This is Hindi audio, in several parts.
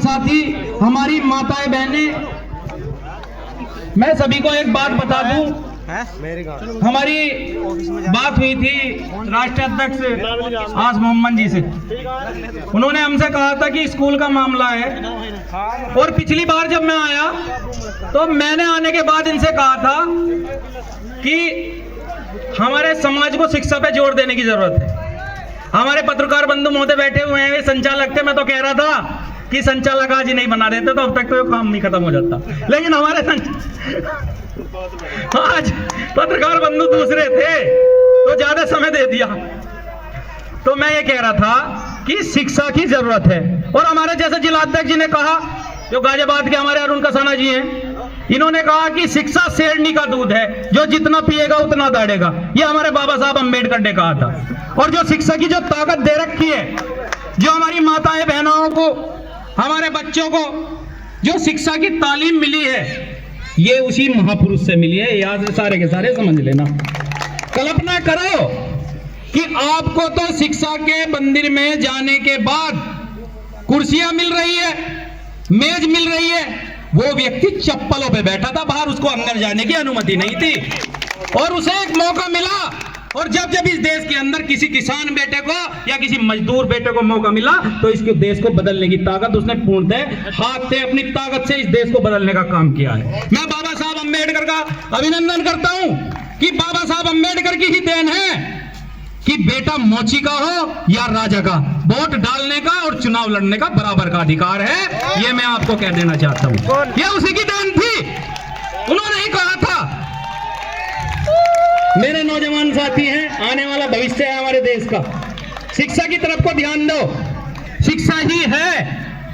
साथी, हमारी माताएं बहनें, मैं सभी को एक बात बता दूं, हमारी बात हुई थी राष्ट्रीय अध्यक्ष आज मोहम्मद जी से। उन्होंने हमसे कहा था कि स्कूल का मामला है, और पिछली बार जब मैं आया तो मैंने आने के बाद इनसे कहा था कि हमारे समाज को शिक्षा पे जोर देने की जरूरत है। हमारे पत्रकार बंधु महोदय बैठे हुए हैं, वे संचालक थे। मैं तो कह रहा था कि संचालक आज ही नहीं बना देते तो अब तक तो ये काम नहीं खत्म हो जाता, लेकिन हमारे आज पत्रकार बंधु दूसरे थे तो ज्यादा समय दे दिया। तो मैं ये कह रहा था कि शिक्षा की जरूरत है, और हमारे जैसे जिलाध्यक्ष जी ने कहा, जो गाजियाबाद के हमारे अरुण कसाना जी हैं, इन्होंने कहा कि शिक्षा शेरनी का दूध है, जो जितना पिएगा उतना दौड़ेगा। ये हमारे बाबा साहब अम्बेडकर ने कहा था। और जो शिक्षा की जो ताकत दे रखी है, जो हमारी माताएं बहनों को, हमारे बच्चों को जो शिक्षा की तालीम मिली है, ये उसी महापुरुष से मिली है। याद सारे के सारे समझ लेना। कल्पना करो कि आपको तो शिक्षा के मंदिर में जाने के बाद कुर्सियां मिल रही है, मेज मिल रही है, वो व्यक्ति चप्पलों पे बैठा था बाहर, उसको अंदर जाने की अनुमति नहीं थी। और उसे एक मौका मिला, और जब जब इस देश के अंदर किसी किसान बेटे को या किसी मजदूर बेटे को मौका मिला, तो इसके देश को बदलने की ताकत उसने पूर्णतः हाथ से, अपनी ताकत से इस देश को बदलने का काम किया है। मैं बाबा साहब अम्बेडकर का अभिनंदन करता हूं कि बाबा साहब अम्बेडकर की ही देन है कि बेटा मोची का हो या राजा का, वोट डालने का और चुनाव लड़ने का बराबर का अधिकार है। ये मैं आपको कह देना चाहता हूं, ये उसी की देन थी। उन्होंने ही कहा था। मेरे नौजवान साथी हैं, आने वाला भविष्य है हमारे देश का, शिक्षा की तरफ को ध्यान दो। शिक्षा ही है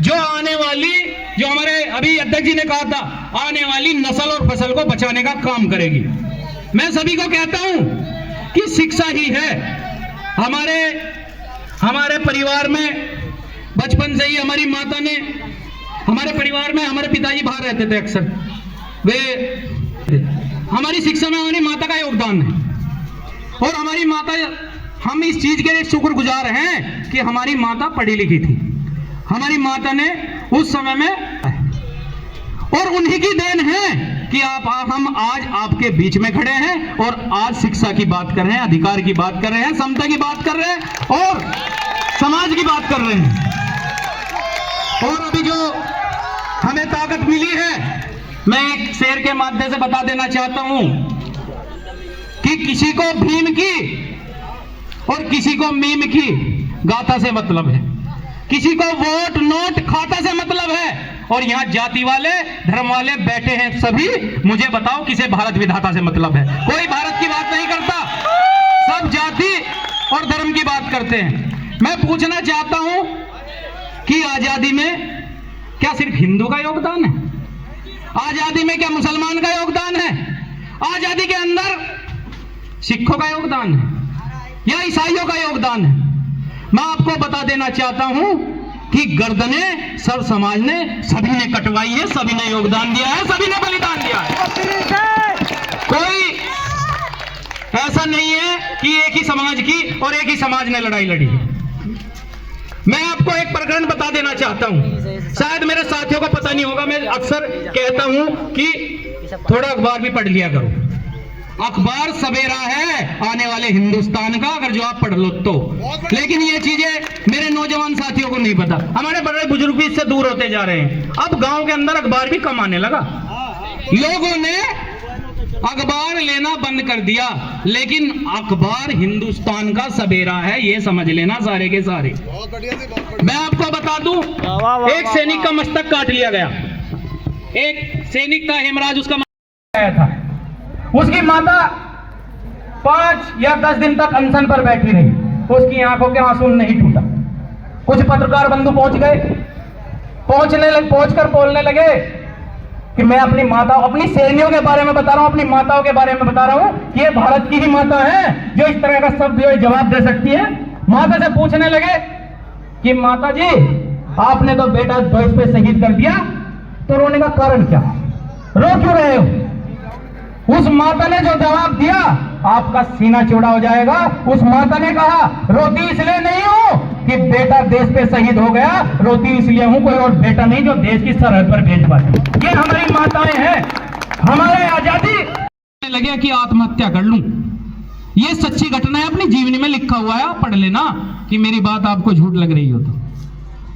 जो आने वाली, जो हमारे अभी अध्यक्ष जी ने कहा था, आने वाली नस्ल और फसल को बचाने का काम करेगी। मैं सभी को कहता हूं कि शिक्षा ही है। हमारे परिवार में बचपन से ही हमारी माता ने, हमारे परिवार में हमारे पिताजी बाहर रहते थे अक्सर, वे हमारी शिक्षा में हमारी माता का योगदान है। और हमारी माता, हम इस चीज के लिए शुक्रगुजार हैं कि हमारी माता पढ़ी लिखी थी। हमारी माता ने उस समय में, और उन्हीं की देन है कि हम आज आपके बीच में खड़े हैं और आज शिक्षा की बात कर रहे हैं, अधिकार की बात कर रहे हैं, समता की बात कर रहे हैं और समाज की बात कर रहे हैं। और अभी जो हमें ताकत मिली है, मैं एक शेर के माध्यम से बता देना चाहता हूं कि किसी को भीम की और किसी को मीम की गाथा से मतलब है, किसी को वोट नोट खाता से मतलब है, और यहां जाति वाले धर्म वाले बैठे हैं सभी। मुझे बताओ किसे भारत विधाता से मतलब है? कोई भारत की बात नहीं करता, सब जाति और धर्म की बात करते हैं। मैं पूछना चाहता हूं कि आजादी में क्या सिर्फ हिंदू का योगदान है? आजादी में क्या मुसलमान का योगदान है? आजादी के अंदर सिखों का योगदान है या ईसाइयों का योगदान है? मैं आपको बता देना चाहता हूं कि गर्दनें सब समाज ने, सभी ने कटवाई है, सभी ने योगदान दिया है, सभी ने बलिदान दिया है। कोई ऐसा नहीं है कि एक ही समाज की और एक ही समाज ने लड़ाई लड़ी है। मैं आपको एक प्रकरण बता देना चाहता हूं, शायद मेरे साथियों को पता नहीं होगा। मैं अक्सर कहता हूं कि थोड़ा अखबार भी पढ़ लिया करो। अखबार सवेरा है आने वाले हिंदुस्तान का, अगर जो आप पढ़ लो तो। लेकिन ये चीजें मेरे नौजवान साथियों को नहीं पता। हमारे बड़े बुजुर्ग भी इससे दूर होते जा रहे हैं। अब गांव के अंदर अखबार भी कम आने लगा, लोगों ने अखबार लेना बंद कर दिया। लेकिन अखबार हिंदुस्तान का सवेरा है, ये समझ लेना सारे के सारे। मैं आपको बता दूं, एक सैनिक का मस्तक काट लिया गया। एक सैनिक था हेमराज, उसका आया था। उसकी माता 5 या 10 दिन तक अनशन पर बैठी रही, उसकी आंखों के आंसू नहीं टूटा। कुछ पत्रकार बंधु पहुंच गए, पहुंचकर बोलने लगे कि मैं अपनी माता, अपनी सैनियों के बारे में बता रहा हूं, अपनी माताओं के बारे में बता रहा हूं कि ये भारत की ही माता है जो इस तरह का शब्द जवाब दे सकती है। माता से पूछने लगे कि माता जी, आपने तो बेटा देश पे शहीद कर दिया, तो रोने का कारण क्या? रो क्यों रहे हो? उस माता ने जो जवाब दिया, आपका सीना चौड़ा हो जाएगा। उस माता ने कहा, रोती इसलिए नहीं हूं कि बेटा देश पे शहीद हो गया, रोती इसलिए हूं, कोई और बेटा नहीं जो देश की सरहद पर भेज पाए। ये हमारी माताएं हैं। हमारे आजादी लगे कि आत्महत्या कर लूं, ये सच्ची घटना है, अपनी जीवनी में लिखा हुआ है, आप पढ़ लेना कि मेरी बात आपको झूठ लग रही हो तो।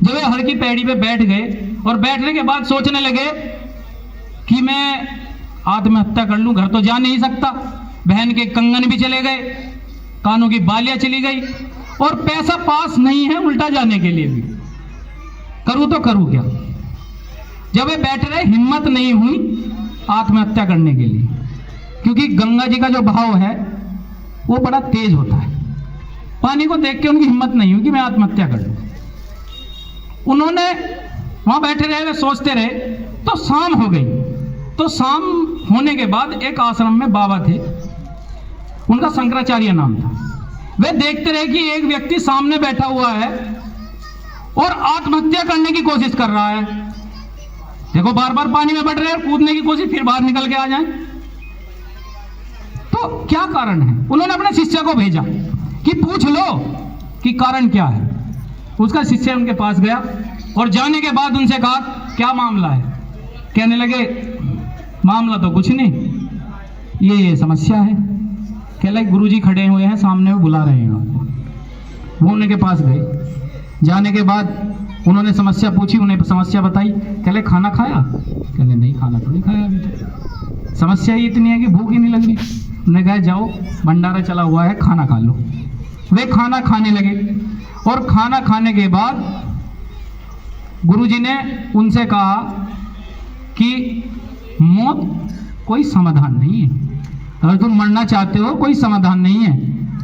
जब ये हर की पैड़ी पे बैठ गए और बैठने के बाद सोचने लगे कि मैं आत्महत्या कर लूं, घर तो जा नहीं सकता, बहन के कंगन भी चले गए, कानों की बालियां चली गई और पैसा पास नहीं है उल्टा जाने के लिए भी, करूं तो करूं क्या। जब वे बैठ रहे, हिम्मत नहीं हुई आत्महत्या करने के लिए, क्योंकि गंगा जी का जो बहाव है वो बड़ा तेज होता है। पानी को देख के उनकी हिम्मत नहीं हुई कि मैं आत्महत्या कर लूं। उन्होंने वहां बैठे रहे, वे सोचते रहे, तो शाम हो गई। तो शाम होने के बाद एक आश्रम में बाबा थे, उनका शंकराचार्य नाम था। वे देखते रहे कि एक व्यक्ति सामने बैठा हुआ है और आत्महत्या करने की कोशिश कर रहा है। देखो, बार बार पानी में बढ़ रहे हैं, कूदने की कोशिश, फिर बाहर निकल के आ जाएं। तो क्या कारण है? उन्होंने अपने शिष्य को भेजा कि पूछ लो कि कारण क्या है। उसका शिष्य उनके पास गया और जाने के बाद उनसे कहा, क्या मामला है? कहने लगे, मामला तो कुछ नहीं, ये समस्या है। कह लगे, गुरुजी खड़े हुए हैं सामने, वो बुला रहे हैं आपको। वो उनके पास गए, जाने के बाद उन्होंने समस्या पूछी, उन्हें समस्या बताई। कह लगे, खाना खाया? कहने, नहीं, खाना तो नहीं खाया अभी तक, समस्या ही इतनी है कि भूख ही नहीं लग रही। उन्होंने कहा, जाओ भंडारा चला हुआ है, खाना खा लो। वे खाना खाने लगे और खाना खाने के बाद गुरुजी ने उनसे कहा कि मौत कोई समाधान नहीं है, अगर तुम मरना चाहते हो कोई समाधान नहीं है,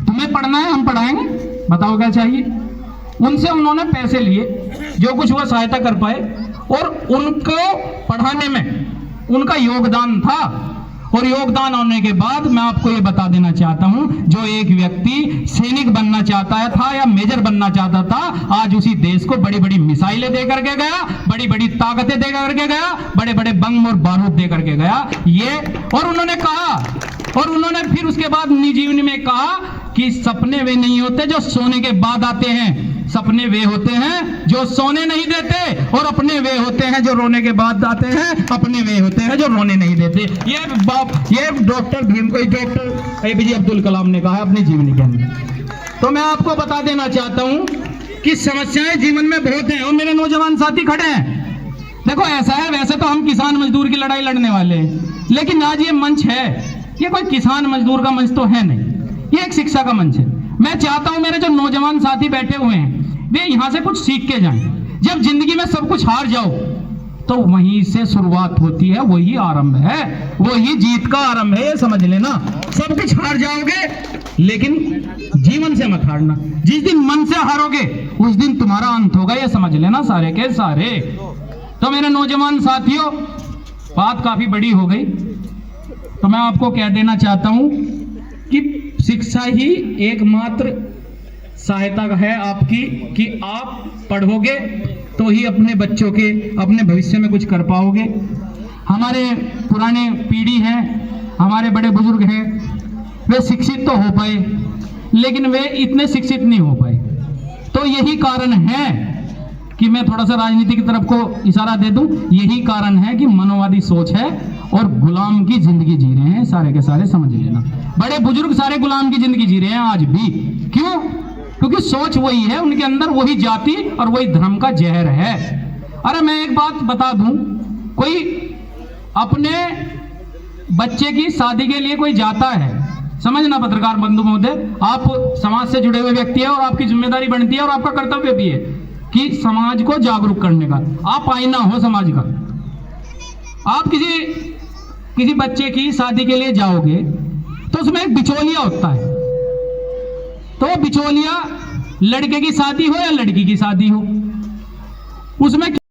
तुम्हें पढ़ना है, हम पढ़ाएंगे, बताओ क्या चाहिए। उनसे उन्होंने पैसे लिए, जो कुछ वो सहायता कर पाए, और उनको पढ़ाने में उनका योगदान था। और योगदान होने के बाद मैं आपको ये बता देना चाहता हूं, जो एक व्यक्ति सैनिक बनना चाहता था या मेजर बनना चाहता था, आज उसी देश को बड़ी बड़ी मिसाइलें दे करके गया, बड़ी बड़ी ताकतें दे करके गया, बड़े बड़े बम और बारूद दे करके गया। ये और उन्होंने कहा, और उन्होंने फिर उसके बाद निजीवनी में कहा कि सपने वे नहीं होते जो सोने के बाद आते हैं, सपने वे होते हैं जो सोने नहीं देते, और अपने वे होते हैं जो रोने के बाद आते हैं, अपने वे होते हैं जो रोने नहीं देते। ये डॉक्टर APJ अब्दुल कलाम ने कहा है अपनी जीवनी के अंदर। तो मैं आपको बता देना चाहता हूं कि समस्याएं जीवन में बहुत हैं, और मेरे नौजवान साथी खड़े हैं। देखो, ऐसा है, वैसे तो हम किसान मजदूर की लड़ाई लड़ने वाले हैं, लेकिन आज ये मंच है, ये कोई किसान मजदूर का मंच तो है नहीं, ये एक शिक्षा का मंच है। मैं चाहता हूं मेरे जो नौजवान साथी बैठे हुए हैं, वे यहां से कुछ सीख के जाएं। जब जिंदगी में सब कुछ हार जाओ तो वहीं से शुरुआत होती है, वही आरंभ है, वही जीत का आरंभ है, ये समझ लेना। सब कुछ हार जाओगे लेकिन जीवन से मत हारना। जिस दिन मन से हारोगे उस दिन तुम्हारा अंत होगा, ये समझ लेना सारे के सारे। तो मेरे नौजवान साथियों, बात काफी बड़ी हो गई, तो मैं आपको कह देना चाहता हूं कि शिक्षा ही एकमात्र सहायता है आपकी, कि आप पढ़ोगे तो ही अपने बच्चों के, अपने भविष्य में कुछ कर पाओगे। हमारे पुराने पीढ़ी हैं, हमारे बड़े बुजुर्ग हैं, वे शिक्षित तो हो पाए लेकिन वे इतने शिक्षित नहीं हो पाए। तो यही कारण है कि मैं थोड़ा सा राजनीति की तरफ को इशारा दे दूं, यही कारण है कि मनोवादी सोच है और गुलाम की जिंदगी जी रहे हैं सारे के सारे, समझ लेना। बड़े बुजुर्ग सारे गुलाम की जिंदगी जी रहे हैं आज भी। क्यों? क्योंकि सोच वही है, उनके अंदर वही जाति और वही धर्म का जहर है। अरे मैं एक बात बता दूं, कोई अपने बच्चे की शादी के लिए कोई जाता है, समझना पत्रकार बंधु महोदय, आप समाज से जुड़े हुए व्यक्ति है और आपकी जिम्मेदारी बनती है और आपका कर्तव्य भी है कि समाज को जागरूक करने का, आप आईना हो समाज का। आप किसी बच्चे की शादी के लिए जाओगे तो उसमें एक बिचौलिया होता है, तो बिचौलिया लड़के की शादी हो या लड़की की शादी हो, उसमें